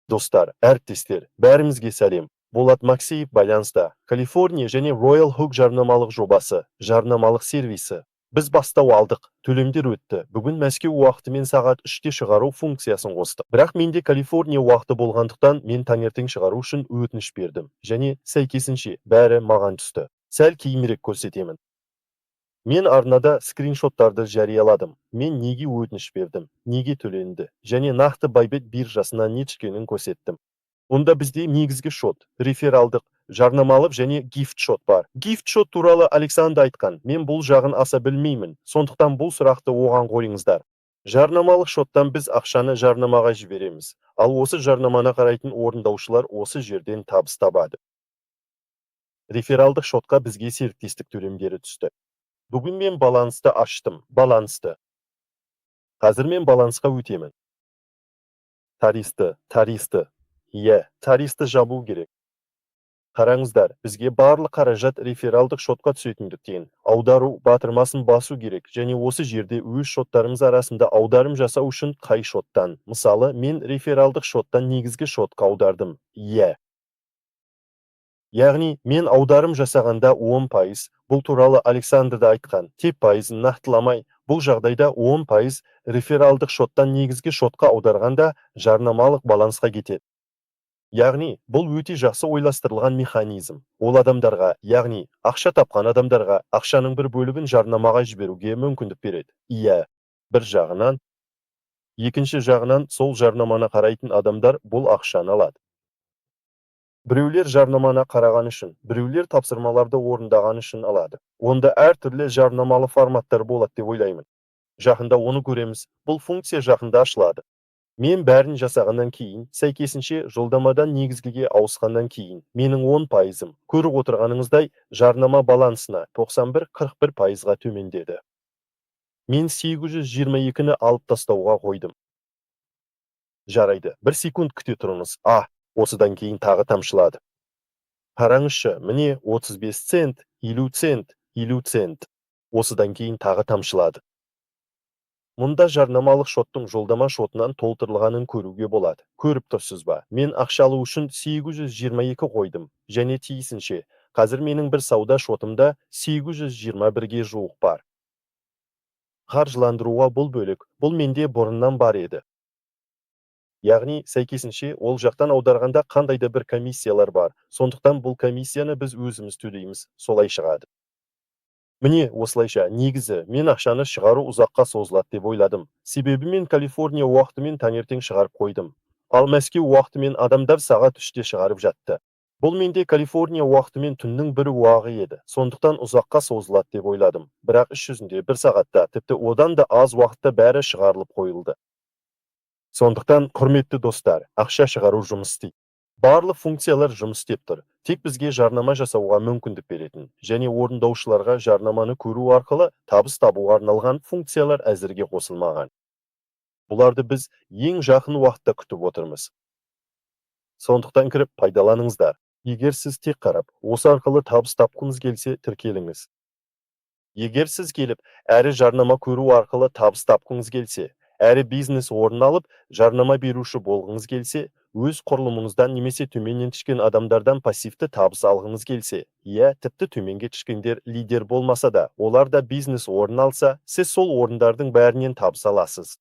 Достар, әріптестер, бәрімізге сәлем. Болат Максеев байланыста. Калифорния және Royal Hook жарнамалық жобасы, жарнамалық сервисі. Біз бастау алдық, төлемдер өтті. Бүгін Мәскеу уақытымен сағат 3-те шығару функциясын қостық. Бірақ менде Калифорния уақыты болғандықтан мен таңертең шығару үшін өтініш бердім. Және сәйкесінше бәрі маған түсті. Сәл кейінірек көрсетемін. Мен арнада скриншоттарды жарияладым. Мен неге өтініш бердім, неге төленді, және нақты Байбет биржасына не түскенін көрсеттім. Онда бізде негізгі шот, рефералдық, жарнамалық және гифт шот бар. Гифт шот туралы Александр айтқан, мен бұл жағын аса білмеймін, сондықтан бұл сұрақты оған қойыңыздар. Жарнамалық шоттан біз ақшаны жарнамаға жібереміз, ал осы жарнаманы қарайтын орындаушылар осы жерден табыс табады. Рефералдық шотқа бізге серіктестік төлемдері түсті. Бүгін мен балансты аштым, балансты. Қазір мен балансқа өтемін. Таристы. Таристы жабу керек. Қараңыздар, бізге барлық қаражат рефералдық шотқа түсетіндіктен аудару батырмасын басу керек, және осы жерде өз шоттарымыз арасында аударым жасау үшін қай шоттан. Мысалы, мен рефералдық шоттан негізгі шотқа аудардым. Яғни, мен аударым жасағанда 10%, бұл туралы Александр да айтқан, тек пайызын нақтыламай, бұл жағдайда 10% рефералдық шоттан негізгі шотқа аударғанда жарнамалық балансқа кетеді. Яғни, бұл өте жақсы ойластырылған механизм. Ол адамдарға, яғни, ақша тапқан адамдарға ақшаның бір бөлігін жарнамаға жіберуге мүмкіндік береді. Бір жағынан, екінші жағынан сол жарнаманы қарайтын адамдар бұл ақшаны алады. Біреулер жарнаманы қараған үшін, біреулер тапсырмаларды орындаған үшін алады. Онда әртүрлі жарнамалы форматтар болады деп ойлаймын. Жақында оны көреміз. Бұл функция жақында ашылады. Мен бәрін жасағаннан кейін, сәйкесінше жолдамадан негізгіге ауысқаннан кейін, менің 10%-ым көріп отырғаныңыздай жарнама балансына 91-41%-ға төмендеді. Мен 822-ні алып тастауға қойдым. Жарайды, бір секунд күте тұрыңыз. Осыдан кейін тағы тамшылады. Қараңызшы, міне 35 цент, 50 цент, 50 цент. Осыдан кейін тағы тамшылады. Мұнда жарнамалық шоттың жолдама шотынан толтырылғанын көруге болады. Көріп тұрсыз ба? Мен ақша алу үшін 822 қойдым, және тиісінше. Қазір менің бір сауда шотымда 821-ге жуық бар. Қаржыландыруға бұл бөлік, бұл менде бұрыннан бар еді. Яғни, сәйкесінше, ол жақтан аударғанда қандайда бір комиссиялар бар. Сондықтан бұл комиссияны біз өзіміз төлейміз, солай шығады. Міне, осылайша, негізі, мен ақшаны шығару ұзаққа созылады деп ойладым. Себебі мен Калифорния уақытымен таңертең шығарып қойдым. Ал Мәскеу уақытымен адамдар сағат 3-те шығарып жатты. Бұл менде Калифорния уақытымен түннің бір уағы еді. Сондықтан ұзаққа созылады деп ойладым. Бірақ іс жүзінде бір сағатта, тіпті одан да аз уақытта бәрі шығарылып қойылды. Сондықтан, құрметті достар, ақша шығару жұмыс істейді. Барлық функциялар жұмыс істеп тұр. Тек бізге жарнама жасауға мүмкіндік беретін, және орындаушыларға жарнаманы көру арқылы табыс табуға арналған функциялар әзірге қосылмаған. Бұларды біз ең жақын уақытта күтіп отырмыз. Сондықтан кіріп пайдаланыңыздар. Егер сіз тек қарап, осы арқылы табыс тапқыңыз келсе, тіркеліңіз. Егер сіз келіп, әрі жарнама көру арқылы табыс тапқыңыз келсе, әрі бизнес орын алып, жарнама беруші болғыңыз келсе, өз құрылымыңыздан немесе төменнен түскен адамдардан пассивті табыс алғыңыз келсе, тіпті төменге түскендер лидер болмаса да, олар да бизнес орын алса, сіз сол орындардың бәрінен табыс аласыз.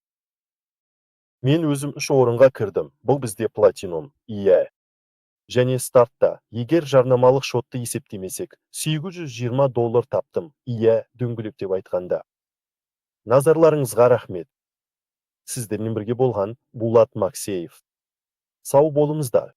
Мен өзім 3 орынға кірдім, бұл бізде платинум, және стартта, егер жарнамалық шотты есептемесек, $720 таптым, дөңгелек деп айтқанда. Назарларыңызға рахмет. Сіздермен бірге болған Болат Максеев. Сау болыңыздар.